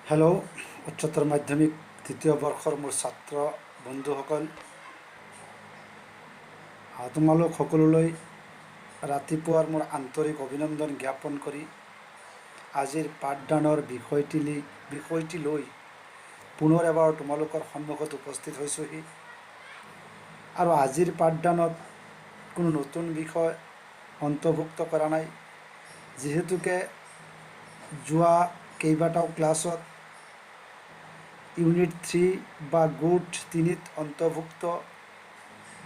Hello' উচ্চতৰ মাধ্যমিক তৃতীয় বৰ্ষৰ মোৰ ছাত্ৰ বন্ধুসকল, তোমালোক সকলোলৈ ৰাতিপুৱাৰ মোৰ আন্তৰিক অভিনন্দন জ্ঞাপন কৰি আজিৰ পাঠদানৰ বিষয়টি লৈ পুনৰ এবাৰ তোমালোকৰ সন্মুখত উপস্থিত হৈছোঁহি। আৰু আজিৰ পাঠদানত কোনো নতুন বিষয় অন্তৰ্ভুক্ত কৰা নাই, যিহেতুকে যোৱা কেইবাটাও ক্লাছত ইউনিট 3 বা গোট 3ত অন্তৰ্ভুক্ত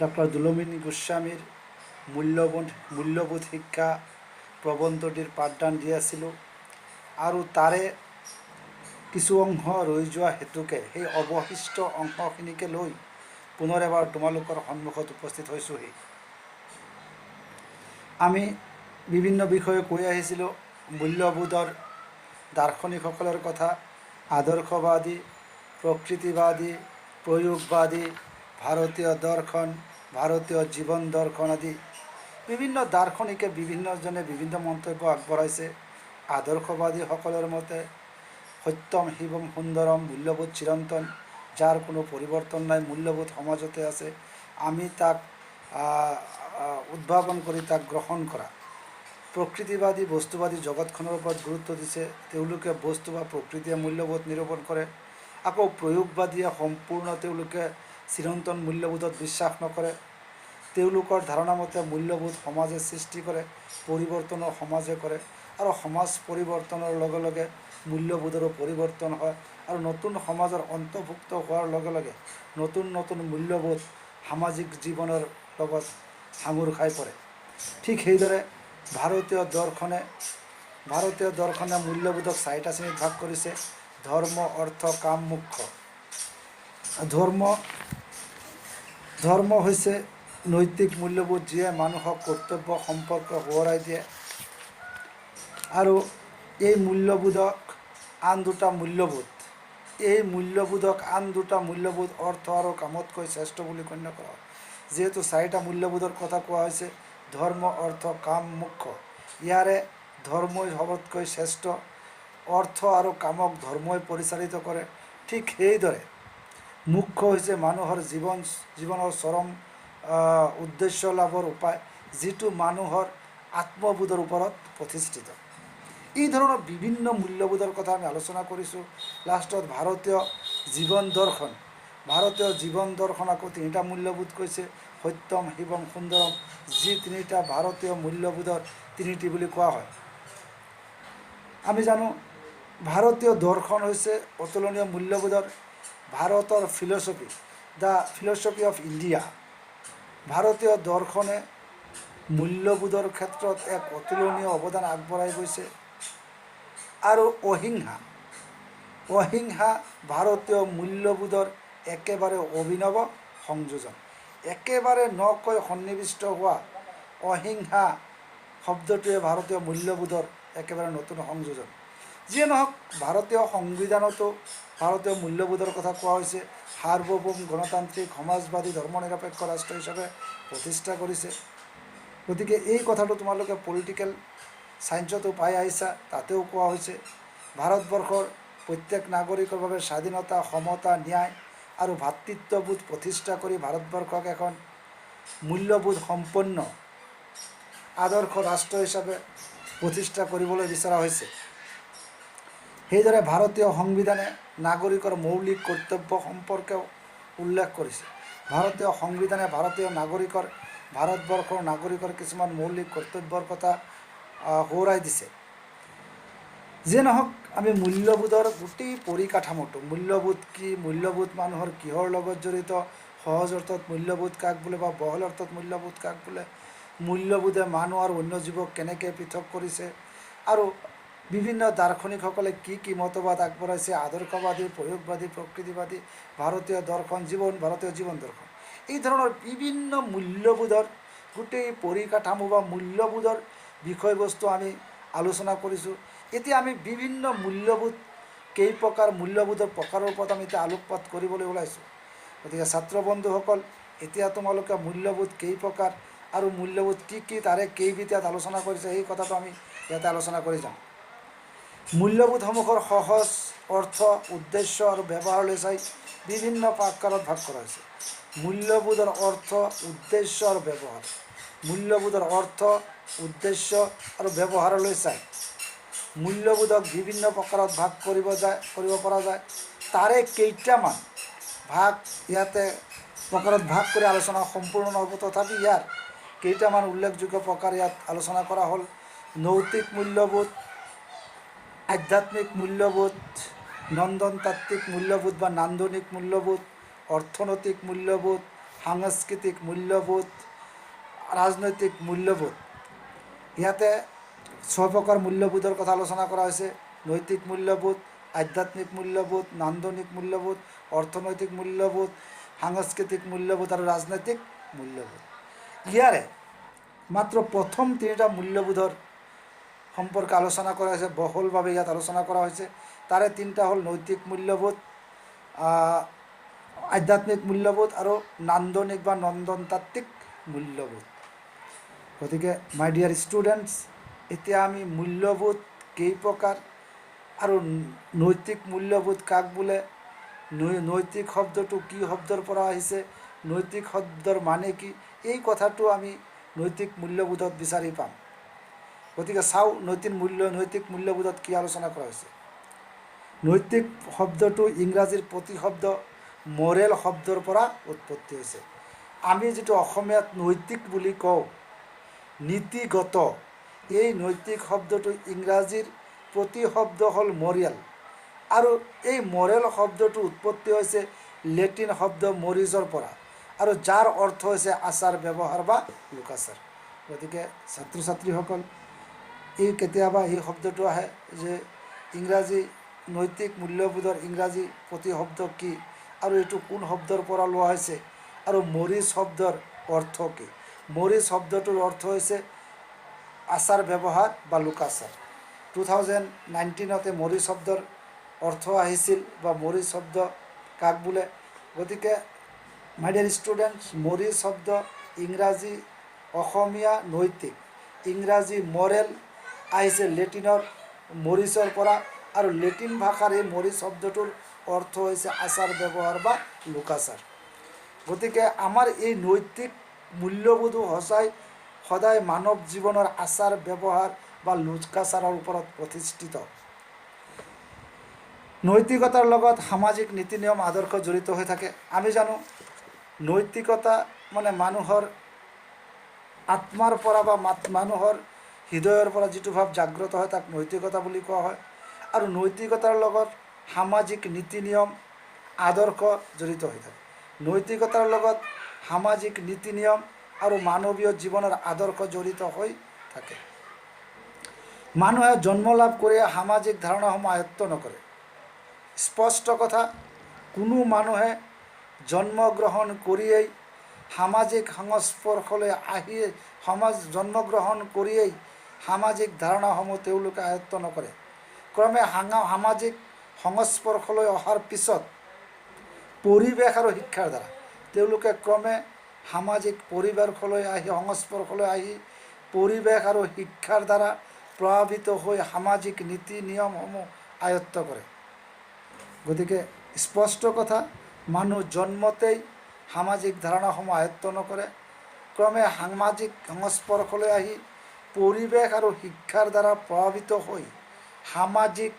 ডক্টৰ দুলুমিনী গোস্বামীৰ মূল্যবোধ শিক্ষা প্ৰবন্ধটিৰ পাঠদান দি আছিলোঁ। আৰু তাৰে কিছু অংশ ৰৈ যোৱা হেতুকে সেই অৱশিষ্ট অংশখিনিকে লৈ পুনৰ এবাৰ তোমালোকৰ সন্মুখত উপস্থিত হৈছোঁহি। আমি বিভিন্ন বিষয়ে কৈ আহিছিলোঁ। মূল্যবোধৰ দাৰ্শনিকসকলৰ কথা, আদৰ্শবাদী, প্ৰকৃতিবাদী, প্ৰয়োগবাদী, ভাৰতীয় দৰ্শন, ভাৰতীয় জীৱন দৰ্শন আদি বিভিন্ন দাৰ্শনিকে বিভিন্নজনে বিভিন্ন মন্তব্য আগবঢ়াইছে। আদৰ্শবাদীসকলৰ মতে সত্যম শিৱম সুন্দৰম, মূল্যবোধ চিৰন্তন, যাৰ কোনো পৰিৱৰ্তন নাই, মূল্যবোধ সমাজতে আছে, আমি তাক উদ্ভাৱন কৰি তাক গ্ৰহণ কৰা। প্ৰকৃতিবাদী বস্তুবাদী জগতখনৰ ওপৰত গুৰুত্ব দিছে, তেওঁলোকে বস্তু বা প্ৰকৃতিয়ে মূল্যবোধ নিৰূপণ কৰে। আকৌ প্ৰয়োগবাদীয়ে সম্পূৰ্ণ তেওঁলোকে চিৰন্তন মূল্যবোধত বিশ্বাস নকৰে। তেওঁলোকৰ ধাৰণা মতে মূল্যবোধ সমাজে সৃষ্টি কৰে, পৰিৱৰ্তনৰ সমাজে কৰে, আৰু সমাজ পৰিৱৰ্তনৰ লগে লগে মূল্যবোধৰো পৰিৱৰ্তন হয়, আৰু নতুন সমাজৰ অন্তৰ্ভুক্ত হোৱাৰ লগে লগে নতুন নতুন মূল্যবোধ সামাজিক জীৱনৰ লগত সাঙুৰ খাই পৰে। ঠিক সেইদৰে ভাৰতীয় দৰ্শনে মূল্যবোধক 4টা শ্ৰেণীত ভাগ কৰিছে: ধৰ্ম, অৰ্থ, কাম, মোক্ষ। ধৰ্ম হৈছে নৈতিক মূল্যবোধ, যিয়ে মানুহক কৰ্তব্য সম্পৰ্ক সোঁৱৰাই দিয়ে। আৰু এই মূল্যবোধক আন দুটা মূল্যবোধ অৰ্থ আৰু কামতকৈ শ্ৰেষ্ঠ বুলি গণ্য কৰা হয়। যিহেতু 4টা মূল্যবোধৰ কথা কোৱা হৈছে, ধৰ্ম, অৰ্থ, কাম, মোক্ষ, ইয়াৰে ধৰ্মই সবতকৈ শ্ৰেষ্ঠ। অৰ্থ আৰু কামক ধৰ্মই পৰিচালিত কৰে। ঠিক সেইদৰে মোক্ষ হৈছে মানুহৰ জীৱনৰ চৰম উদ্দেশ্য লাভৰ উপায়, যিটো মানুহৰ আত্মবোধৰ ওপৰত প্ৰতিষ্ঠিত। এই ধৰণৰ বিভিন্ন মূল্যবোধৰ কথা আমি আলোচনা কৰিছোঁ। লাষ্টত ভাৰতীয় জীৱন দৰ্শন আকৌ 3টা মূল্যবোধ কৈছে: সত্যম, শিৱম, সুন্দৰম, যি 3টা ভাৰতীয় মূল্যবোধৰ ট্ৰিনিটি বুলি কোৱা হয়। আমি জানো ভাৰতীয় দৰ্শন হৈছে অতুলনীয় মূল্যবোধৰ ভাৰতৰ philosophy, the philosophy of India. ভাৰতীয় দৰ্শনে মূল্যবোধৰ ক্ষেত্ৰত এক অতুলনীয় অৱদান আগবঢ়াই গৈছে। আৰু অহিংসা ভাৰতীয় মূল্যবোধৰ একেবাৰে অভিনৱ সংযোজন। একেবাৰে নকৈ সন্নিৱিষ্ট হোৱা অহিংসা শব্দটোৱে ভাৰতীয় মূল্যবোধৰ একেবাৰে নতুন সংযোজন। যিয়ে নহওক, ভাৰতীয় সংবিধানতো ভাৰতীয় মূল্যবোধৰ কথা কোৱা হৈছে। সাৰ্বভৌম গণতান্ত্ৰিক সমাজবাদী ধৰ্মনিৰপেক্ষ ৰাষ্ট্ৰ হিচাপে প্ৰতিষ্ঠা কৰিছে। গতিকে এই কথাটো তোমালোকে পলিটিকেল ছায়েন্সতো পাই আহিছা, তাতেও কোৱা হৈছে ভাৰতবৰ্ষৰ প্ৰত্যেক নাগৰিকৰ বাবে স্বাধীনতা, সমতা, ন্যায় আৰু ভাতৃত্ববোধ প্ৰতিষ্ঠা কৰি ভাৰতবৰ্ষক এখন মূল্যবোধ সম্পন্ন আদৰ্শ ৰাষ্ট্ৰ হিচাপে প্ৰতিষ্ঠা কৰিবলৈ বিচৰা হৈছে। সেইদৰে ভাৰতীয় সংবিধানে নাগৰিকৰ মৌলিক কৰ্তব্য সম্পৰ্কেও উল্লেখ কৰিছে। ভাৰতীয় সংবিধানে ভাৰতবৰ্ষৰ নাগৰিকৰ কিছুমান মৌলিক কৰ্তব্যৰ কথা সোঁৱৰাই দিছে। যিয়ে নহওক, আমি মূল্যবোধৰ গোটেই পৰিকাঠামোটো, মূল্যবোধ কি, মূল্যবোধ মানুহৰ কিহৰ লগত জড়িত, সহজ অৰ্থত মূল্যবোধ কাক বোলে বা বহল অৰ্থত মূল্যবোধ কাক বোলে, মূল্যবোধে মানুহ আৰু অন্য জীৱক কেনেকৈ পৃথক কৰিছে, আৰু বিভিন্ন দাৰ্শনিকসকলে কি মতবাদ আগবঢ়াইছে, আদৰ্শবাদী, প্ৰয়োগবাদী, প্ৰকৃতিবাদী, ভাৰতীয় জীৱন দৰ্শন, এই ধৰণৰ বিভিন্ন মূল্যবোধৰ গোটেই পৰিকাঠামো বা মূল্যবোধৰ বিষয়বস্তু আমি আলোচনা কৰিছোঁ। এতিয়া আমি বিভিন্ন মূল্যবোধৰ প্ৰকাৰৰ ওপৰত আমি এতিয়া আলোকপাত কৰিবলৈ ওলাইছোঁ। গতিকে ছাত্ৰ বন্ধুসকল, এতিয়া তোমালোকে মূল্যবোধ কেই প্ৰকাৰ আৰু মূল্যবোধ কি তাৰে কেইবিধ ইয়াত আলোচনা কৰিছে, সেই কথাটো আমি ইয়াতে আলোচনা কৰি যাম। মূল্যবোধসমূহৰ সহজ অৰ্থ উদ্দেশ্য আৰু ব্যৱহাৰলৈ চাই বিভিন্ন প্ৰকাৰত ভাগ কৰা হৈছে। মূল্যবোধৰ অৰ্থ উদ্দেশ্য আৰু ব্যৱহাৰ। মূল্যবোধৰ অৰ্থ উদ্দেশ্য আৰু ব্যৱহাৰলৈ চাই মূল্যবোধক বিভিন্ন প্ৰকাৰত ভাগ কৰিব পৰা যায়। তাৰে কেইটামান ভাগ ইয়াতে প্ৰকাৰত ভাগ কৰি আলোচনা সম্পূৰ্ণ নহ'ব, তথাপি ইয়াৰ কেইটামান উল্লেখযোগ্য প্ৰকাৰ ইয়াত আলোচনা কৰা হ'ল। নৈতিক মূল্যবোধ, আধ্যাত্মিক মূল্যবোধ, নন্দনতাত্ত্বিক মূল্যবোধ বা নান্দনিক মূল্যবোধ, অৰ্থনৈতিক মূল্যবোধ, সাংস্কৃতিক মূল্যবোধ, ৰাজনৈতিক মূল্যবোধ। ইয়াতে 6 প্ৰকাৰ মূল্যবোধৰ কথা আলোচনা কৰা হৈছে। নৈতিক মূল্যবোধ, আধ্যাত্মিক মূল্যবোধ, নান্দনিক মূল্যবোধ, অৰ্থনৈতিক মূল্যবোধ, সাংস্কৃতিক মূল্যবোধ আৰু ৰাজনৈতিক মূল্যবোধ। ইয়াৰে মাত্ৰ প্ৰথম 3টা মূল্যবোধৰ সম্পৰ্কে আলোচনা কৰা হৈছে, বহুলভাৱে ইয়াত আলোচনা কৰা হৈছে। তাৰে 3টা হ'ল নৈতিক মূল্যবোধ, আধ্যাত্মিক মূল্যবোধ আৰু নান্দনিক বা নন্দনতাত্ত্বিক মূল্যবোধ। গতিকে মাই ডিয়াৰ ষ্টুডেণ্টছ, এতিয়া আমি মূল্যবোধ কেই প্ৰকাৰ আৰু নৈতিক মূল্যবোধ কাক বোলে, নৈতিক শব্দটো কি শব্দৰ পৰা আহিছে, নৈতিক শব্দৰ মানে কি, এই কথাটো আমি নৈতিক মূল্যবোধত বিচাৰি পাম। গতিকে চাওঁ নৈতিক মূল্যবোধত কি আলোচনা কৰা হৈছে। নৈতিক শব্দটো ইংৰাজীৰ প্ৰতিশব্দ মৰেল শব্দৰ পৰা উৎপত্তি হৈছে। আমি যিটো অসমীয়াত নৈতিক বুলি কওঁ, নীতিগত, এই নৈতিক শব্দটো ইংৰাজীৰ প্ৰতিশব্দ হ'ল মৰিয়াল, আৰু এই মৰেল শব্দটো উৎপত্তি হৈছে লেটিন শব্দ মৰিজৰ পৰা, আৰু যাৰ অৰ্থ হৈছে আচাৰ ব্যৱহাৰ বা লোকাচাৰ। গতিকে ছাত্ৰ ছাত্ৰীসকল, কেতিয়াবা এই শব্দটো আহে যে ইংৰাজী নৈতিক মূল্যবোধৰ ইংৰাজী প্ৰতিশব্দ কি, আৰু এইটো কোন শব্দৰ পৰা লোৱা হৈছে, আৰু মৰিজ শব্দৰ অৰ্থ কি। মৰিজ শব্দটোৰ অৰ্থ হৈছে আচাৰ ব্যৱহাৰ বা লোকাচাৰ। 2019 মৰিজ শব্দৰ অৰ্থ আহিছিল বা মৰিজ শব্দ কাক বোলে। গতিকে মাই ডিয়াৰ ষ্টুডেণ্টছ, মৰিজ শব্দ ইংৰাজী, অসমীয়া নৈতিক, ইংৰাজী মৰেল আহিছে লেটিনৰ মৰিজৰ পৰা, আৰু লেটিন ভাষাৰ এই মৰিজ শব্দটোৰ অৰ্থ হৈছে আচাৰ ব্যৱহাৰ বা লোকাচাৰ। গতিকে আমাৰ এই নৈতিক মূল্যবোধো সদায় মানৱ জীৱনৰ আচাৰ ব্যৱহাৰ বা লোকাচাৰৰ ওপৰত প্ৰতিষ্ঠিত। নৈতিকতাৰ লগত সামাজিক নীতি নিয়ম আদৰ্শ জড়িত হৈ থাকে। আমি জানো নৈতিকতা মানে মানুহৰ আত্মাৰ পৰা বা মানুহৰ হৃদয়ৰ পৰা যিটো ভাৱ জাগ্ৰত হয় তাক নৈতিকতা বুলি কোৱা হয়। আৰু নৈতিকতাৰ লগত সামাজিক নীতি নিয়ম আদৰ্শ জড়িত হৈ থাকে। নৈতিকতাৰ লগত সামাজিক নীতি নিয়ম আৰু মানৱীয় জীৱনৰ আদৰ্শ জড়িত হৈ থাকে। মানুহে জন্ম লাভ কৰি সামাজিক ধাৰণাসমূহ আয়ত্ব নকৰে। স্পষ্ট কথা, কোনো মানুহে জন্মগ্ৰহণ কৰিয়েই সামাজিক সংস্পৰ্শলৈ জন্মগ্ৰহণ কৰিয়েই সামাজিক ধাৰণাসমূহ তেওঁলোকে আয়ত্ব নকৰে। ক্ৰমে সামাজিক সংস্পৰ্শলৈ অহাৰ পিছত পৰিৱেশ আৰু শিক্ষাৰ দ্বাৰা তেওঁলোকে ক্ৰমে সামাজিক পৰিৱেশলৈ সংস্পৰ্শলৈ আহি পৰিৱেশ আৰু শিক্ষাৰ দ্বাৰা প্ৰভাৱিত হৈ সামাজিক নীতি নিয়মসমূহ আয়ত্ব কৰে। গতিকে স্পষ্ট কথা, মানুহ জন্মতেই সামাজিক ধাৰণাসমূহ আয়ত্ব নকৰে। ক্ৰমে সামাজিক সংস্পৰ্শলৈ আহি পৰিৱেশ আৰু শিক্ষাৰ দ্বাৰা প্ৰভাৱিত হৈ সামাজিক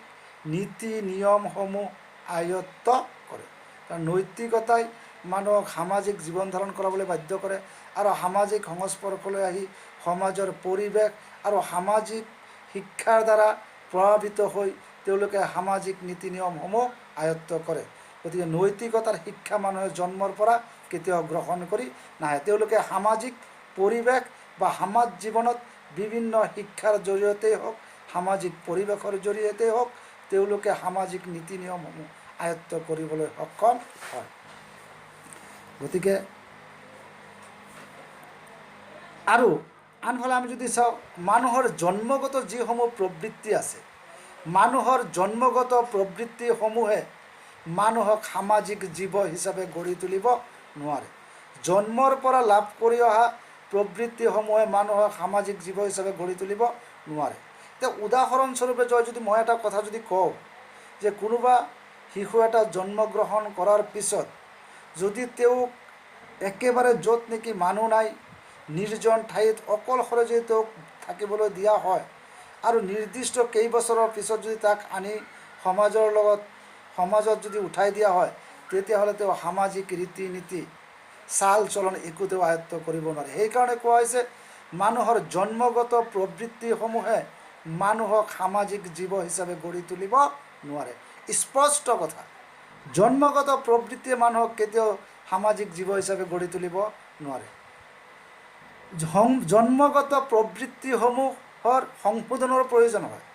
নীতি নিয়মসমূহ আয়ত্ত কৰে। কাৰণ নৈতিকতাই মানুহক সামাজিক জীৱন ধাৰণ কৰাবলৈ বাধ্য কৰে, আৰু সামাজিক সংস্পৰ্শলৈ আহি সমাজৰ পৰিৱেশ আৰু সামাজিক শিক্ষাৰ দ্বাৰা প্ৰভাৱিত হৈ তেওঁলোকে সামাজিক নীতি নিয়মসমূহ আয়ত্ত কৰে। গতিকে নৈতিকতাৰ শিক্ষা মানুহে জন্মৰ পৰা কেতিয়াও গ্ৰহণ কৰি নাহে। তেওঁলোকে সামাজিক পৰিৱেশ বা সমাজ জীৱনত বিভিন্ন শিক্ষাৰ জৰিয়তেই হওক, সামাজিক পৰিৱেশৰ জৰিয়তেই হওক, তেওঁলোকে সামাজিক নীতি নিয়মসমূহ আয়ত্ত কৰিবলৈ সক্ষম হয়। গতিকে আৰু আনফালে আমি যদি চাওঁ, মানুহৰ জন্মগত যিসমূহ প্ৰবৃত্তি আছে, মানুহৰ জন্মগত প্ৰবৃত্তিসমূহে মানুহক সামাজিক জীৱ হিচাপে গঢ়ি তুলিব নোৱাৰে। জন্মৰ পৰা লাভ কৰি অহা প্ৰবৃত্তিসমূহে মানুহক সামাজিক জীৱ হিচাপে গঢ়ি তুলিব নোৱাৰে। এতিয়া উদাহৰণস্বৰূপে যদি মই এটা কথা যদি কওঁ যে কোনোবা শিশু এটা জন্মগ্ৰহণ কৰাৰ পিছত যদি তেওঁক একেবাৰে য'ত নেকি মানুহ নাই নিৰ্জন ঠাইত অকলশৰে যদি তেওঁক থাকিবলৈ দিয়া হয় আৰু নিৰ্দিষ্ট কেইবছৰৰ পিছত যদি তাক আনি সমাজত যদি উঠাই দিয়া হয়, তেতিয়াহ'লে তেওঁ সামাজিক ৰীতি নীতি চাল চলন একো তেওঁ আয়ত্ব কৰিব নোৱাৰে। সেইকাৰণে কোৱা হৈছে মানুহৰ জন্মগত প্ৰবৃত্তিসমূহে মানুহক সামাজিক জীৱ হিচাপে গঢ়ি তুলিব নোৱাৰে। স্পষ্ট কথা, জন্মগত প্ৰবৃত্তিয়ে মানুহক কেতিয়াও সামাজিক জীৱ হিচাপে গঢ়ি তুলিব নোৱাৰে। জন্মগত প্ৰবৃত্তিসমূহৰ সংশোধনৰ প্ৰয়োজন হয়।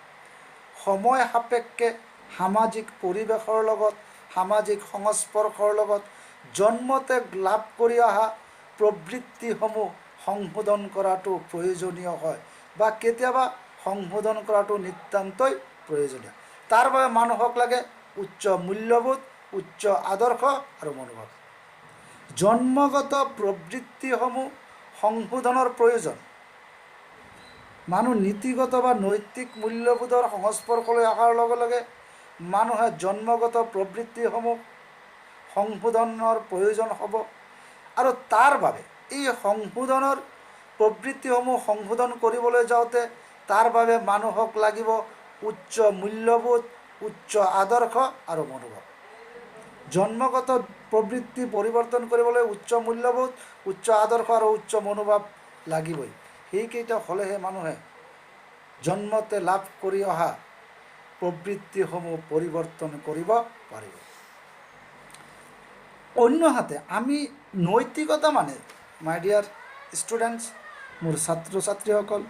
সময় সাপেক্ষে সামাজিক পৰিৱেশৰ লগত, সামাজিক সংস্পৰ্শৰ লগত জন্মতে লাভ কৰি অহা প্ৰবৃত্তিসমূহ সংশোধন কৰাটো প্ৰয়োজনীয় হয় বা কেতিয়াবা সংশোধন কৰাটো নিতান্তই প্ৰয়োজনীয়। তাৰ বাবে মানুহক লাগে উচ্চ মূল্যবোধ, উচ্চ আদৰ্শ আৰু মনোভাৱ। জন্মগত প্ৰবৃত্তিসমূহ সংশোধনৰ প্ৰয়োজন। মানুহ নীতিগত বা নৈতিক মূল্যবোধৰ সংস্পৰ্শলৈ অহাৰ লগে লগে মানুহে জন্মগত প্ৰবৃত্তিসমূহ সংশোধনৰ প্ৰয়োজন হ'ব আৰু তাৰ বাবে এই প্ৰবৃত্তিসমূহ সংশোধন কৰিবলৈ যাওঁতে তাৰ বাবে মানুহক লাগিব উচ্চ মূল্যবোধ, উচ্চ আদৰ্শ আৰু মনোভাৱ। জন্মগত প্ৰবৃত্তি পৰিৱৰ্তন কৰিবলৈ উচ্চ মূল্যবোধ, উচ্চ আদৰ্শ আৰু উচ্চ মনোভাৱ লাগিবই। সেইকেইটা হ'লেহে মানুহে জন্মতে লাভ কৰি অহা প্ৰবৃত্তিসমূহ পৰিৱৰ্তন কৰিব পাৰিব। অন্যহাতে আমি নৈতিকতা মানে, মাই ডিয়াৰ ষ্টুডেণ্টছ, মোৰ ছাত্ৰ ছাত্ৰীসকল,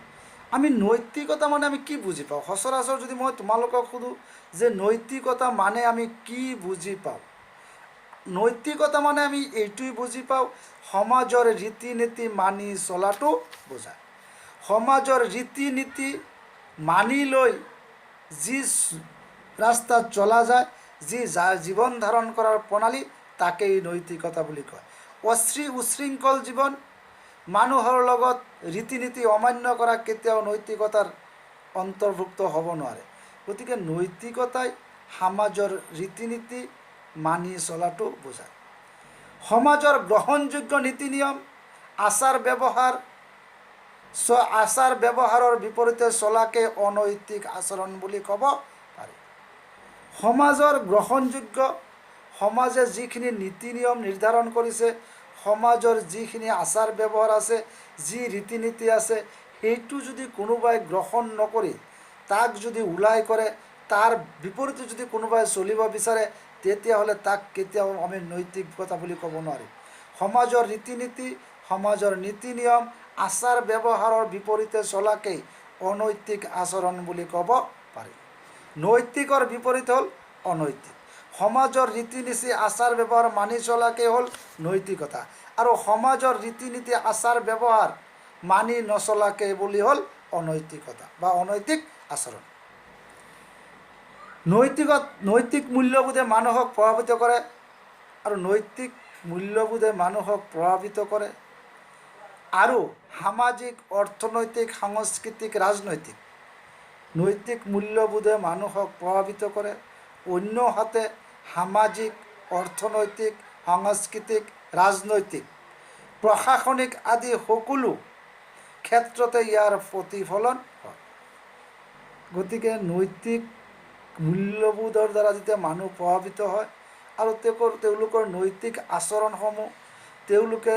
আমি নৈতিকতা মানে আমি কি বুজি পাওঁ? সচৰাচৰ যদি মই তোমালোকক সোধোঁ যে নৈতিকতা মানে আমি কি বুজি পাওঁ, নৈতিকতা মানে আমি এইটোৱেই বুজি পাওঁ, সমাজৰ ৰীতি নীতি মানি চলাটো বুজায়। সমাজৰ ৰীতি নীতি মানি লৈ যি ৰাস্তাত চলা যায়, যি জীৱন ধাৰণ কৰাৰ প্ৰণালী, তাকেই নৈতিকতা বুলি কয়। উশৃংখল জীৱন, মানুহৰ লগত ৰীতি নীতি অমান্য কৰা কেতিয়াও নৈতিকতাৰ অন্তৰ্ভুক্ত হ'ব নোৱাৰে। গতিকে নৈতিকতাই সমাজৰ ৰীতি নীতি মানি চলাটো বুজায়। সমাজৰ গ্ৰহণযোগ্য নীতি নিয়ম, আচাৰ ব্যৱহাৰৰ বিপৰীতে চলাকে অনৈতিক আচৰণ বুলি ক'ব পাৰি। সমাজৰ গ্ৰহণযোগ্য, সমাজে যিখিনি নীতি নিয়ম নিৰ্ধাৰণ কৰিছে, সমাজৰ যিখিনি আচাৰ ব্যৱহাৰ আছে, যি ৰীতি নীতি আছে, সেইটো যদি কোনোবাই গ্ৰহণ নকৰি তাক যদি ওলাই কৰে, তাৰ বিপৰীতে যদি কোনোবাই চলিব বিচাৰে, তেতিয়াহ'লে তাক কেতিয়াও আমি নৈতিকতা বুলি ক'ব নোৱাৰিম। সমাজৰ ৰীতি নীতি, সমাজৰ নীতি নিয়ম, আচাৰ ব্যৱহাৰৰ বিপৰীতে চলাকেই অনৈতিক আচৰণ বুলি ক'ব পাৰি। নৈতিকৰ বিপৰীত হ'ল অনৈতিক। সমাজৰ ৰীতি নীতি, আচাৰ ব্যৱহাৰ মানি চলাকেই হ'ল নৈতিকতা, আৰু সমাজৰ ৰীতি নীতি, আচাৰ ব্যৱহাৰ মানি নচলাকে বুলি হ'ল অনৈতিকতা বা অনৈতিক আচৰণ। নৈতিক মূল্যবোধে মানুহক প্ৰভাৱিত কৰে, আৰু নৈতিক মূল্যবোধে মানুহক প্ৰভাৱিত কৰে আৰু সামাজিক, অৰ্থনৈতিক, সাংস্কৃতিক, ৰাজনৈতিক নৈতিক মূল্যবোধে মানুহক প্ৰভাৱিত কৰে। অন্যহাতে সামাজিক, অৰ্থনৈতিক, সাংস্কৃতিক, ৰাজনৈতিক, প্ৰশাসনিক আদি সকলো ক্ষেত্ৰতে ইয়াৰ প্ৰতিফলন হয়। গতিকে নৈতিক মূল্যবোধৰ দ্বাৰা যেতিয়া মানুহ প্ৰভাৱিত হয় আৰু তেওঁলোকৰ নৈতিক আচৰণসমূহ, তেওঁলোকে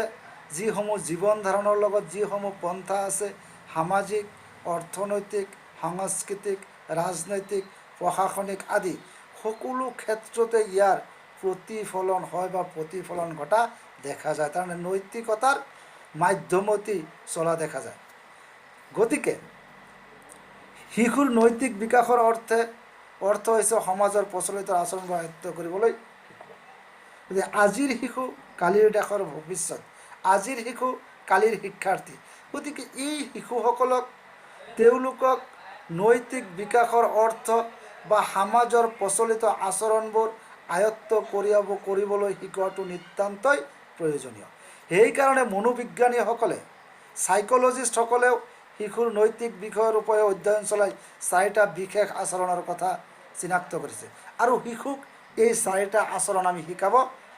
যিসমূহ জীৱন ধাৰণৰ লগত যিসমূহ পন্থা আছে, সামাজিক, অৰ্থনৈতিক, সাংস্কৃতিক, ৰাজনৈতিক, প্ৰশাসনিক আদি সকলো ক্ষেত্ৰতে ইয়াৰ প্ৰতিফলন হয় বা প্ৰতিফলন ঘটা দেখা যায়। তাৰমানে নৈতিকতাৰ মাধ্যমতেই চলা দেখা যায়। গতিকে শিশুৰ নৈতিক বিকাশৰ অৰ্থ হৈছে সমাজৰ প্ৰচলিত আচৰণবোৰ আয়ত্ব কৰিবলৈ। গতিকে আজিৰ শিশু কালিৰ দেশৰ ভৱিষ্যত, আজিৰ শিশু কালিৰ শিক্ষাৰ্থী। গতিকে এই শিশুসকলক, তেওঁলোকক নৈতিক বিকাশৰ অৰ্থ বা সমাজৰ প্ৰচলিত আচৰণবোৰ আয়ত্ত কৰিবলৈ শিকোৱাটো নিতান্তই প্ৰয়োজনীয়। সেইকাৰণে মনোবিজ্ঞানীসকলে, চাইক'লজিষ্টসকলেও শিশুৰ নৈতিক বিষয়ৰ ওপৰত অধ্যয়ন চলাই 4টা বিশেষ আচৰণৰ কথা চিনাক্ত কৰিছে। আৰু শিশুক এই চাৰিটা আচৰণ আমি শিকাব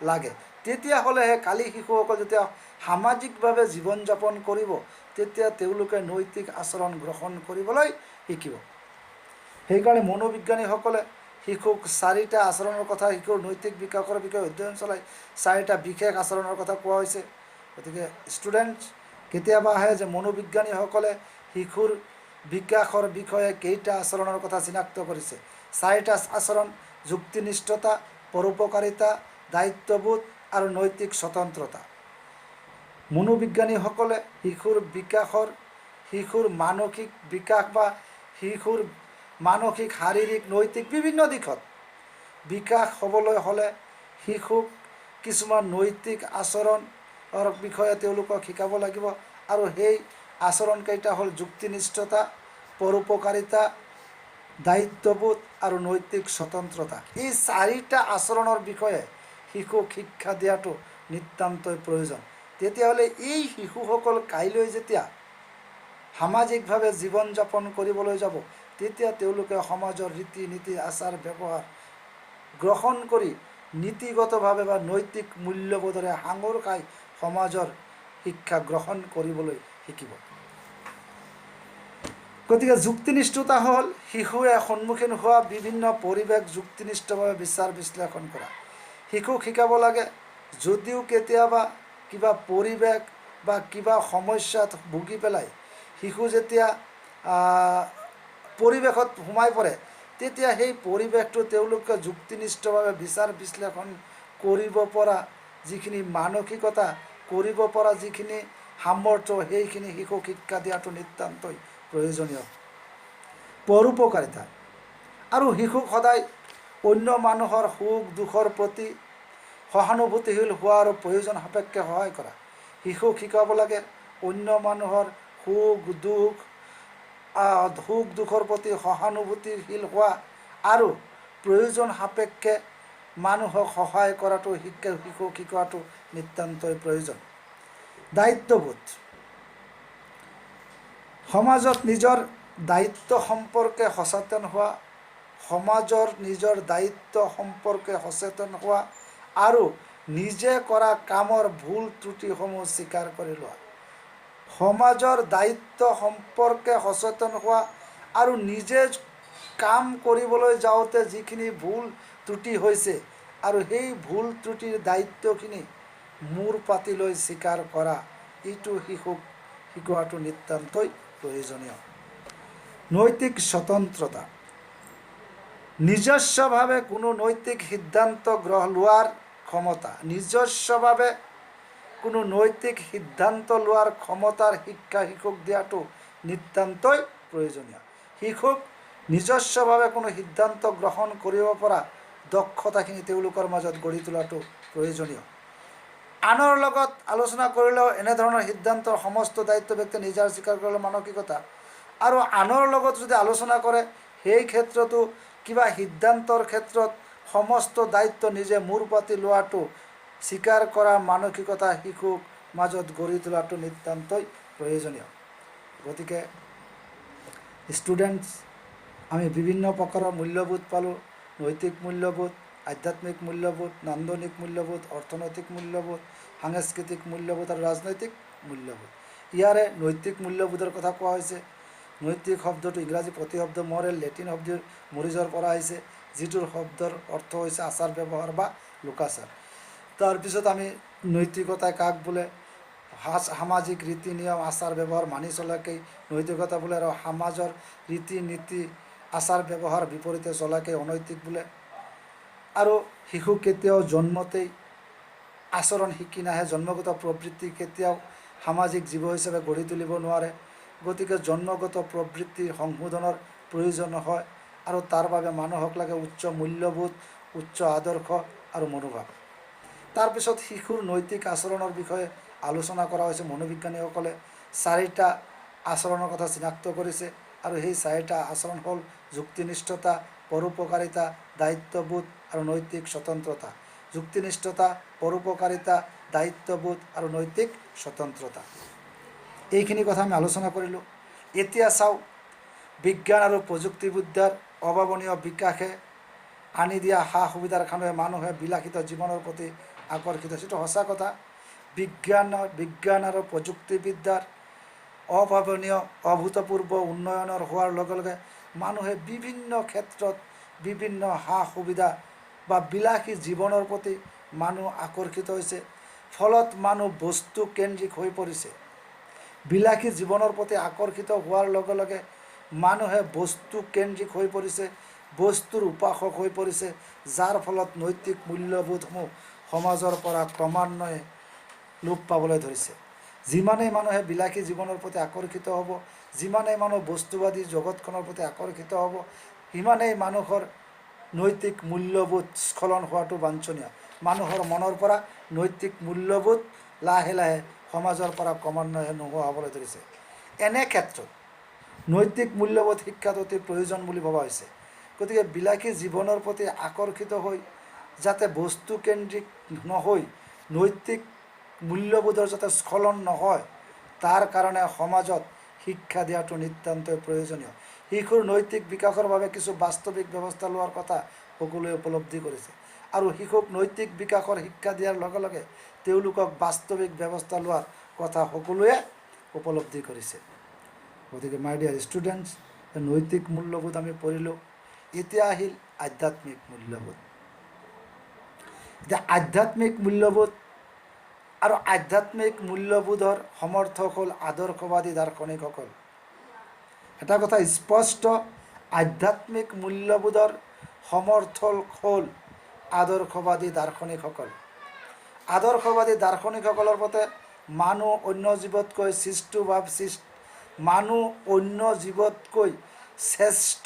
লাগে। তেতিয়াহ'লেহে কালি শিশুসকল যেতিয়া সামাজিকভাৱে জীৱন যাপন কৰিব তেতিয়া তেওঁলোকে নৈতিক আচৰণ গ্ৰহণ কৰিবলৈ শিকিব। সেইকাৰণে মনোবিজ্ঞানীসকলে শিশুক চাৰিটা আচৰণৰ কথা, শিশুৰ নৈতিক বিকাশৰ বিষয়ে অধ্যয়ন চলাই চাৰিটা বিশেষ আচৰণৰ কথা কোৱা হৈছে। গতিকে ষ্টুডেণ্টছ কেতিয়াবা আহে যে মনোবিজ্ঞানীসকলে শিশুৰ বিকাশৰ বিষয়ে কেইটা আচৰণৰ কথা চিনাক্ত কৰিছে। চাৰিটা আচৰণ: যুক্তিনিষ্ঠতা, পৰোপকাৰিতা, দায়িত্ববোধ আৰু নৈতিক স্বতন্ত্ৰতা। মনোবিজ্ঞানীসকলে শিশুৰ মানসিক বিকাশ বা শিশুৰ মানসিক, শাৰীৰিক, নৈতিক বিভিন্ন দিশত বিকাশ হ'বলৈ হ'লে শিশুক কিছুমান নৈতিক আচৰণৰ বিষয়ে তেওঁলোকক শিকাব লাগিব। আৰু সেই আচৰণকেইটা হ'ল যুক্তিনিষ্ঠতা, পৰোপকাৰিতা, দায়িত্ববোধ আৰু নৈতিক স্বতন্ত্ৰতা। এই চাৰিটা আচৰণৰ বিষয়ে শিশুক শিক্ষা দিয়াটো নিতান্তই প্ৰয়োজন। তেতিয়াহ'লে এই শিশুসকল কাইলৈ যেতিয়া সামাজিকভাৱে জীৱন যাপন কৰিবলৈ যাব তেতিয়া তেওঁলোকে সমাজৰ ৰীতি নীতি, আচাৰ ব্যৱহাৰ গ্ৰহণ কৰি নীতিগতভাৱে বা নৈতিক মূল্যবোধেৰে সাঙুৰ খাই সমাজৰ শিক্ষা গ্ৰহণ কৰিবলৈ শিকিব। গতিকে যুক্তিনিষ্ঠতা হ'ল শিশুৱে সন্মুখীন হোৱা বিভিন্ন পৰিৱেশ যুক্তিনিষ্ঠভাৱে বিচাৰ বিশ্লেষণ কৰা। শিশুক শিকাব লাগে যদিও কেতিয়াবা কিবা পৰিৱেশ বা কিবা সমস্যাত ভুগি পেলাই শিশু যেতিয়া পৰিৱেশত সোমাই পৰে তেতিয়া সেই পৰিৱেশটো তেওঁলোকে যুক্তিনিষ্ঠভাৱে বিচাৰ বিশ্লেষণ কৰিব পৰা যিখিনি মানসিকতা, কৰিব পৰা যিখিনি সামৰ্থ্য, সেইখিনি শিশুক শিক্ষা দিয়াটো নিতান্তই প্ৰয়োজনীয়। পৰোপকাৰিতা আৰু শিশুক সদায় অন্য মানুহৰ সুখ দুখৰ প্ৰতি সহানুভূতিশীল হোৱা আৰু প্ৰয়োজন সাপেক্ষে সহায় কৰা। শিশুক শিকাব লাগে অন্য মানুহৰ সুখ দুখৰ প্ৰতি সহানুভূতিশীল হোৱা আৰু প্ৰয়োজন সাপেক্ষে মানুহক সহায় কৰাটো শিশুক শিকোৱাটো নিতান্তই প্ৰয়োজন। দায়িত্ববোধ: সমাজত নিজৰ দায়িত্ব সম্পৰ্কে সচেতন হোৱা, আৰু নিজে কৰা কামৰ ভুল ত্ৰুটিসমূহ স্বীকাৰ কৰি লোৱা। সমাজৰ দায়িত্ব সম্পৰ্কে সচেতন হোৱা আৰু নিজে কাম কৰিবলৈ যাওঁতে যিখিনি ভুল ত্ৰুটি হৈছে আৰু সেই ভুল ত্ৰুটিৰ দায়িত্বখিনি মূৰ পাতি লৈ স্বীকাৰ কৰা, এইটো শিশুক শিকোৱাটো নিতান্তই প্ৰয়োজনীয়। নৈতিক স্বতন্ত্ৰতা: নিজস্বভাৱে কোনো নৈতিক সিদ্ধান্ত লোৱাৰ ক্ষমতা। নিজস্বভাৱে কোনো নৈতিক সিদ্ধান্ত লোৱাৰ ক্ষমতাৰ শিক্ষা শিশুক দিয়াটো নিতান্তই প্ৰয়োজনীয়। শিশুক নিজস্বভাৱে কোনো সিদ্ধান্ত গ্ৰহণ কৰিব পৰা দক্ষতাখিনি তেওঁলোকৰ মাজত গঢ়ি তোলাটো প্ৰয়োজনীয়। আনৰ লগত আলোচনা কৰিলেও এনেধৰণৰ সিদ্ধান্তৰ সমস্ত দায়িত্ব ব্যক্তি নিজে স্বীকাৰ কৰিলে মানসিকতা, আৰু আনৰ লগত যদি আলোচনা কৰে সেই ক্ষেত্ৰতো কিবা সিদ্ধান্তৰ ক্ষেত্ৰত সমস্ত দায়িত্ব নিজে মূৰ পাতি লোৱাটো স্বীকাৰ কৰা মানসিকতা শিশুক মাজত গঢ়ি তোলাটো নিতান্তই প্ৰয়োজনীয়। গতিকে ষ্টুডেণ্টছ, আমি বিভিন্ন প্ৰকাৰৰ মূল্যবোধ পালোঁ। নৈতিক মূল্যবোধ, আধ্যাত্মিক মূল্যবোধ, নান্দনিক মূল্যবোধ, অৰ্থনৈতিক মূল্যবোধ, সাংস্কৃতিক মূল্যবোধ আৰু ৰাজনৈতিক মূল্যবোধ। ইয়াৰে নৈতিক মূল্যবোধৰ কথা কোৱা হৈছে। নৈতিক শব্দটো ইংৰাজী প্ৰতিশব্দ মৰেল, লেটিন শব্দ মৰিজৰ পৰা আহিছে, যিটোৰ শব্দৰ অৰ্থ হৈছে আচাৰ ব্যৱহাৰ বা লোকাচাৰ। তাৰপিছত আমি নৈতিকতাই কাক বোলে? সামাজিক ৰীতি নিয়ম, আচাৰ ব্যৱহাৰ মানি চলাকেই নৈতিকতা বোলে, আৰু সমাজৰ ৰীতি নীতি, আচাৰ ব্যৱহাৰ বিপৰীতে চলাকেই অনৈতিক বোলে। আৰু শিশু কেতিয়াও জন্মতেই আচৰণ শিকি নাহে। জন্মগত প্ৰবৃত্তি কেতিয়াও সামাজিক জীৱ হিচাপে গঢ়ি তুলিব নোৱাৰে। গতিকে জন্মগত প্ৰবৃত্তিৰ সংশোধনৰ প্ৰয়োজন হয়, আৰু তাৰ বাবে মানুহক লাগে উচ্চ মূল্যবোধ, উচ্চ আদৰ্শ আৰু মনোভাৱ। তাৰপিছত শিশুৰ নৈতিক আচৰণৰ বিষয়ে আলোচনা কৰা হৈছে। মনোবিজ্ঞানীসকলে চাৰিটা আচৰণৰ কথা চিনাক্ত কৰিছে, আৰু সেই চাৰিটা আচৰণ হ'ল যুক্তিনিষ্ঠতা, পৰোপকাৰিতা, দায়িত্ববোধ আৰু নৈতিক স্বতন্ত্ৰতা। যুক্তিনিষ্ঠতা, পৰোপকাৰিতা, দায়িত্ববোধ আৰু নৈতিক স্বতন্ত্ৰতা, এইখিনি কথা আমি আলোচনা কৰিলোঁ। এতিয়া চাওঁ, বিজ্ঞান আৰু প্ৰযুক্তিবিদ্যাৰ অভাৱনীয় বিকাশে আনি দিয়া সা সুবিধাৰ কাৰণে মানুহে বিলাসিত জীৱনৰ প্ৰতি আকৰ্ষিত হৈছে। সেইটো সঁচা কথা। বিজ্ঞান আৰু প্ৰযুক্তিবিদ্যাৰ অভাৱনীয় অভূতপূৰ্ব উন্নয়নৰ হোৱাৰ লগে লগে মানুহে বিভিন্ন ক্ষেত্ৰত বিভিন্ন সা সুবিধা বা বিলাসী জীৱনৰ প্ৰতি মানুহ আকৰ্ষিত হৈছে। ফলত মানুহ বস্তু কেন্দ্ৰিক হৈ পৰিছে। বিলাসী জীৱনৰ প্ৰতি আকৰ্ষিত হোৱাৰ লগে লগে মানুহে বস্তু কেন্দ্ৰিক হৈ পৰিছে, বস্তুৰ উপাসক হৈ পৰিছে, যাৰ ফলত নৈতিক মূল্যবোধসমূহ সমাজৰ পৰা ক্ৰমান্বয়ে লোপ পাবলৈ ধৰিছে। যিমানেই মানুহে বিলাসী জীৱনৰ প্ৰতি আকৰ্ষিত হ'ব, যিমানেই মানুহ বস্তুবাদী জগতখনৰ প্ৰতি আকৰ্ষিত হ'ব, সিমানেই মানুহৰ নৈতিক মূল্যবোধ স্খলন হোৱাটো বাঞ্ছনীয়। মানুহৰ মনৰ পৰা নৈতিক মূল্যবোধ লাহে লাহে সমাজৰ পৰা ক্ৰমান্বয়ে নোহোৱা হ'বলৈ ধৰিছে। এনে ক্ষেত্ৰত নৈতিক মূল্যবোধ শিক্ষাটো অতি প্ৰয়োজন বুলি ভবা হৈছে। গতিকে বিলাসী জীৱনৰ প্ৰতি আকৰ্ষিত হৈ যাতে বস্তুকেন্দ্ৰিক নহৈ নৈতিক মূল্যবোধৰ যাতে স্খলন নহয়, তাৰ কাৰণে সমাজত শিক্ষা দিয়াটো নিতান্তই প্ৰয়োজনীয়। শিশুৰ নৈতিক বিকাশৰ বাবে কিছু বাস্তৱিক ব্যৱস্থা লোৱাৰ কথা সকলোৱে উপলব্ধি কৰিছে, আৰু শিশুক নৈতিক বিকাশৰ শিক্ষা দিয়াৰ লগে লগে তেওঁলোকক বাস্তৱিক ব্যৱস্থা লোৱাৰ কথা সকলোৱে উপলব্ধি কৰিছে। গতিকে মাই ডিয়াৰ ষ্টুডেণ্টছ, নৈতিক মূল্যবোধ আমি পঢ়িলোঁ। এতিয়া আহিল আধ্যাত্মিক মূল্যবোধ। এতিয়া আধ্যাত্মিক মূল্যবোধ আৰু আধ্যাত্মিক মূল্যবোধৰ সমৰ্থক হ'ল আদৰ্শবাদী দাৰ্শনিকসকল। এটা কথা স্পষ্ট, আধ্যাত্মিক মূল্যবোধৰ সমৰ্থক হ'ল আদৰ্শবাদী দাৰ্শনিকসকল। আদৰ্শবাদী দাৰ্শনিকসকলৰ মতে মানুহ অন্য জীৱতকৈ মানুহ অন্য জীৱতকৈ শ্ৰেষ্ঠ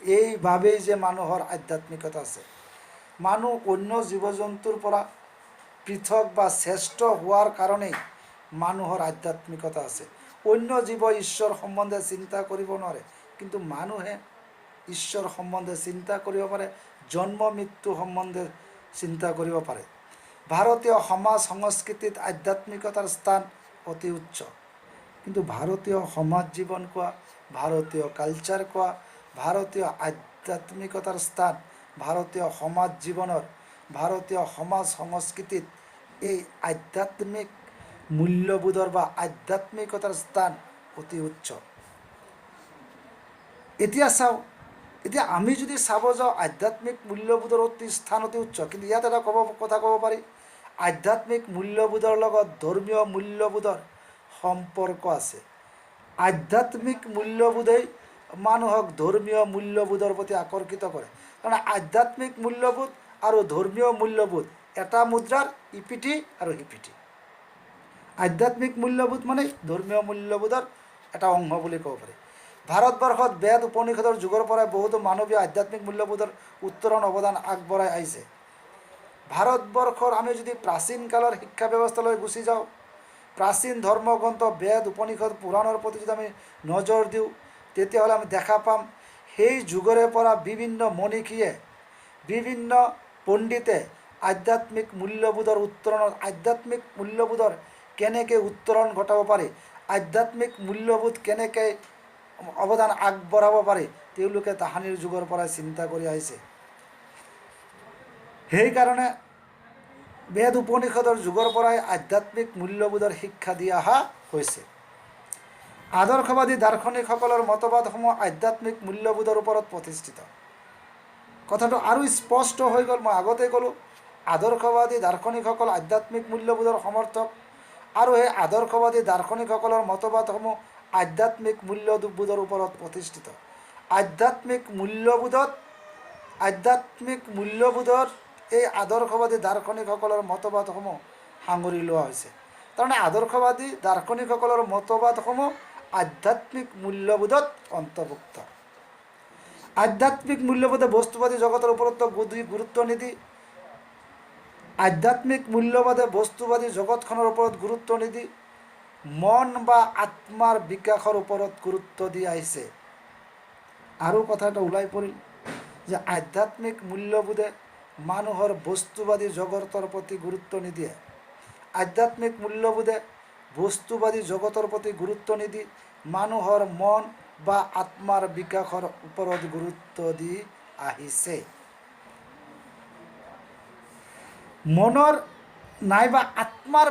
এইবাবেই যে মানুহৰ আধ্যাত্মিকতা আছে। মানুহ অন্য জীৱ জন্তুৰ পৰা পৃথক বা শ্ৰেষ্ঠ হোৱাৰ কাৰণেই মানুহৰ আধ্যাত্মিকতা আছে। অন্য জীৱ ঈশ্বৰ সম্বন্ধে চিন্তা কৰিব নোৱাৰে, কিন্তু মানুহে ঈশ্বৰ সম্বন্ধে চিন্তা কৰিব পাৰে, জন্ম মৃত্যু সম্বন্ধে চিন্তা কৰিব পাৰে। ভাৰতীয় সমাজ সংস্কৃতিত আধ্যাত্মিকতাৰ স্থান অতি উচ্চ। কিন্তু ভাৰতীয় সমাজ জীৱন কোৱা, ভাৰতীয় কালচাৰ কোৱা, ভাৰতীয় আধ্যাত্মিকতাৰ স্থান, ভাৰতীয় সমাজ জীৱনৰ, ভাৰতীয় সমাজ সংস্কৃতিত এই আধ্যাত্মিক মূল্যবোধৰ বা আধ্যাত্মিকতাৰ স্থান অতি উচ্চ। এতিয়া চাওঁ, এতিয়া আমি যদি চাব যাওঁ আধ্যাত্মিক মূল্যবোধৰ স্থান অতি উচ্চ, কিন্তু ইয়াত এটা কথা ক'ব পাৰি, আধ্যাত্মিক মূল্যবোধৰ লগত ধৰ্মীয় মূল্যবোধৰ সম্পৰ্ক আছে। আধ্যাত্মিক মূল্যবোধেই মানুহক ধৰ্মীয় মূল্যবোধৰ প্ৰতি আকৰ্ষিত কৰে। কাৰণ আধ্যাত্মিক মূল্যবোধ আৰু ধৰ্মীয় মূল্যবোধ এটা মুদ্ৰাৰ ইপিঠি আৰু সিপিঠি। আধ্যাত্মিক মূল্যবোধ মানে ধৰ্মীয় মূল্যবোধৰ এটা অংশ বুলি ক'ব পাৰি। ভাৰতবৰ্ষত বেদ উপনিষদৰ যুগৰ পৰাই বহুতো মানৱীয় আধ্যাত্মিক মূল্যবোধৰ উত্তৰণ অৱদান আগবঢ়াই আহিছে। ভাৰতবৰ্ষৰ আমি যদি প্ৰাচীন কালৰ শিক্ষা ব্যৱস্থালৈ গুচি যাওঁ, প্ৰাচীন ধৰ্মগ্ৰন্থ বেদ উপনিষদ পুৰাণৰ প্ৰতি যদি আমি নজৰ দিওঁ, তেতিয়াহ'লে আমি দেখা পাম সেই যুগৰে পৰা বিভিন্ন মনীষীয়ে, বিভিন্ন পণ্ডিতে আধ্যাত্মিক মূল্যবোধৰ উত্তৰণৰ, আধ্যাত্মিক মূল্যবোধৰ কেনেকৈ উত্তৰণ ঘটাব পাৰি, আধ্যাত্মিক মূল্যবোধ কেনেকৈ অৱদান আগবঢ়াব পাৰি, তেওঁলোকে তাহানিৰ যুগৰ পৰাই চিন্তা কৰি আহিছে। সেইকাৰণে বেদ উপনিষদৰ যুগৰ পৰাই আধ্যাত্মিক মূল্যবোধৰ শিক্ষা দি অহা হৈছে। আদৰ্শবাদী দাৰ্শনিকসকলৰ মতবাদসমূহ আধ্যাত্মিক মূল্যবোধৰ ওপৰত প্ৰতিষ্ঠিত। কথাটো আৰু স্পষ্ট হৈ গ'ল। মই আগতে ক'লোঁ, আদৰ্শবাদী দাৰ্শনিকসকল আধ্যাত্মিক মূল্যবোধৰ সমৰ্থক, আৰু সেই আদৰ্শবাদী দাৰ্শনিকসকলৰ মতবাদসমূহ আধ্যাত্মিক মূল্যবোধৰ ওপৰত প্ৰতিষ্ঠিত। আধ্যাত্মিক মূল্যবোধৰ এই আদৰ্শবাদী দাৰ্শনিকসকলৰ মতবাদসমূহ সাঙুৰি লোৱা হৈছে। তাৰমানে আদৰ্শবাদী দাৰ্শনিকসকলৰ মতবাদসমূহ আধ্যাত্মিক মূল্যবোধত অন্তৰ্ভুক্ত। আধ্যাত্মিক মূল্যবোধে বস্তুবাদী জগতৰ ওপৰত গুৰুত্ব নিদি, আধ্যাত্মিক মূল্যবোধে বস্তুবাদী জগতখনৰ ওপৰত গুৰুত্ব নিদি মন বা আত্মাৰ বিকাশৰ ওপৰত গুৰুত্ব দি আহিছে। আৰু কথা এটা ওলাই পৰিল যে আধ্যাত্মিক মূল্যবোধে মানুহৰ বস্তুবাদী জগতৰ প্ৰতি গুৰুত্ব নিদিয়ে। আধ্যাত্মিক মূল্যবোধে বস্তুবাদী জগতৰ প্ৰতি গুৰুত্ব নিদি মানুহৰ মন বা আত্মাৰ বিকাশৰ ওপৰত গুৰুত্ব দি আহিছে। মনৰ নাইবা আত্মাৰ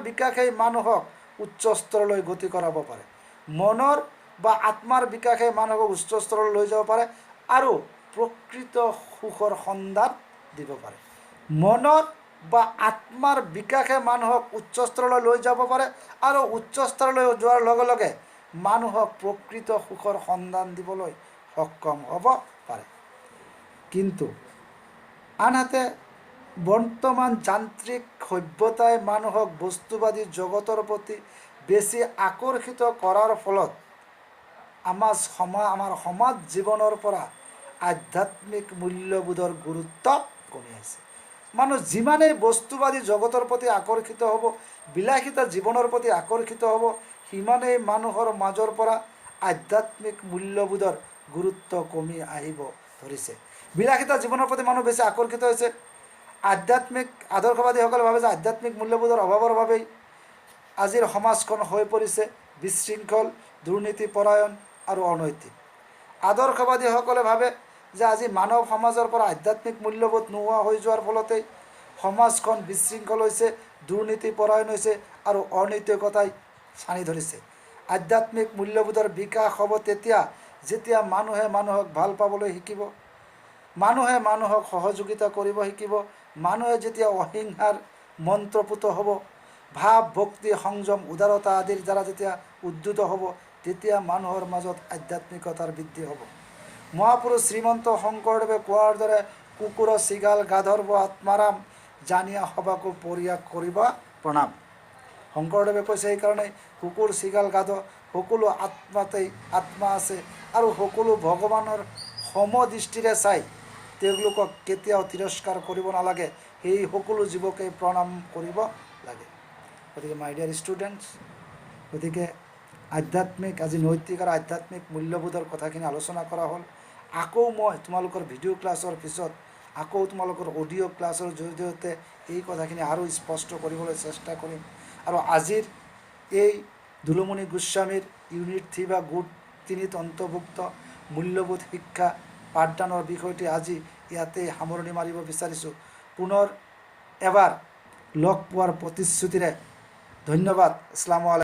বিকাশে মানুহক উচ্চ স্তৰলৈ গতি কৰাব পাৰে। মনৰ বা আত্মাৰ বিকাশে মানুহক উচ্চ স্তৰলৈ লৈ যাব পাৰে আৰু প্ৰকৃত সুখৰ সন্ধান দিব পাৰে। মনৰ বা আত্মাৰ বিকাশে মানুহক উচ্চ স্তৰলৈ লৈ যাব পাৰে আৰু উচ্চ স্তৰলৈ যোৱাৰ লগে লগে মানুহক প্ৰকৃত সুখৰ সন্ধান দিবলৈ সক্ষম হ'ব পাৰে। কিন্তু আনহাতে বৰ্তমান যান্ত্ৰিক সভ্যতাই মানুহক বস্তুবাদী জগতৰ প্ৰতি বেছি আকৰ্ষিত কৰাৰ ফলত আমাৰ সমাজ জীৱনৰ পৰা আধ্যাত্মিক মূল্যবোধৰ গুৰুত্ব কমি আহিছে। মানুহ যিমানেই বস্তুবাদী জগতৰ প্ৰতি আকৰ্ষিত হ'ব, বিলাসিতা জীৱনৰ প্ৰতি আকৰ্ষিত হ'ব, সিমানেই মানুহৰ মাজৰ পৰা আধ্যাত্মিক মূল্যবোধৰ গুৰুত্ব কমি আহিব ধৰিছে। বিলাসিতা জীৱনৰ প্ৰতি মানুহ বেছি আকৰ্ষিত হৈছে। আধ্যাত্মিক আদৰ্শবাদীসকলে ভাবে যে আধ্যাত্মিক মূল্যবোধৰ অভাৱৰ বাবেই আজিৰ সমাজখন হৈ পৰিছে বিশৃংখল, দুৰ্নীতিপৰায়ণ আৰু অনৈতিক। আদৰ্শবাদীসকলে ভাবে যে আজি মানৱ সমাজৰ পৰা আধ্যাত্মিক মূল্যবোধ নোহোৱা হৈ যোৱাৰ ফলতেই সমাজখন বিশৃংখল হৈছে, দুৰ্নীতিপৰায়ণ হৈছে আৰু অনৈতিকতাই ছানি ধৰিছে। আধ্যাত্মিক মূল্যবোধৰ বিকাশ হ'ব তেতিয়া যেতিয়া মানুহে মানুহক ভাল পাবলৈ শিকিব, মানুহে মানুহক সহযোগিতা কৰিব শিকিব, মানুহে যেতিয়া অহিংসাৰ মন্ত্ৰপুত হ'ব, ভাৱ, ভক্তি, সংযম, উদাৰতা আদিৰ দ্বাৰা যেতিয়া উদ্যুত হ'ব, তেতিয়া মানুহৰ মাজত আধ্যাত্মিকতাৰ বৃদ্ধি হ'ব। মহাপুৰুষ শ্ৰীমন্ত শংকৰদেৱে কোৱাৰ দৰে কুকুৰ শৃগাল গাধৰ্ব আত্মাৰাম জানিয়া সবাকো পৰিয়াগ কৰিব প্ৰণাম। শংকৰদেৱে কৈছে সেইকাৰণে কুকুৰ শৃগাল গাধ সকলো আত্মাতেই আত্মা আছে আৰু সকলো ভগৱানৰ সমদৃষ্টিৰে চাই তেওঁলোকক কেতিয়াও তিৰস্কাৰ কৰিব নালাগে। সেই সকলো জীৱকে প্ৰণাম কৰিব লাগে। গতিকে মাই ডিয়াৰ ষ্টুডেণ্টছ, গতিকে আধ্যাত্মিক আজি নৈতিক আৰু আধ্যাত্মিক মূল্যবোধৰ কথাখিনি আলোচনা কৰা হ'ল। আকৌ মই তোমালোকৰ ভিডিঅ' ক্লাছৰ পিছত আকৌ তোমালোকৰ অডিঅ' ক্লাছৰ জৰিয়তে এই কথাখিনি আৰু স্পষ্ট কৰিবলৈ চেষ্টা কৰিম। আৰু আজিৰ এই দুলুমণি গোস্বামীৰ ইউনিট 3 বা গোট 3ত অন্তৰ্ভুক্ত মূল্যবোধ শিক্ষা পাঠদানৰ বিষয়টি আজি ইয়াতেই সামৰণি মাৰিব বিচাৰিছোঁ। পুনৰ এবাৰ লগ পোৱাৰ প্ৰতিশ্ৰুতিৰে ধন্যবাদ। আসসালামু আলাইকুম।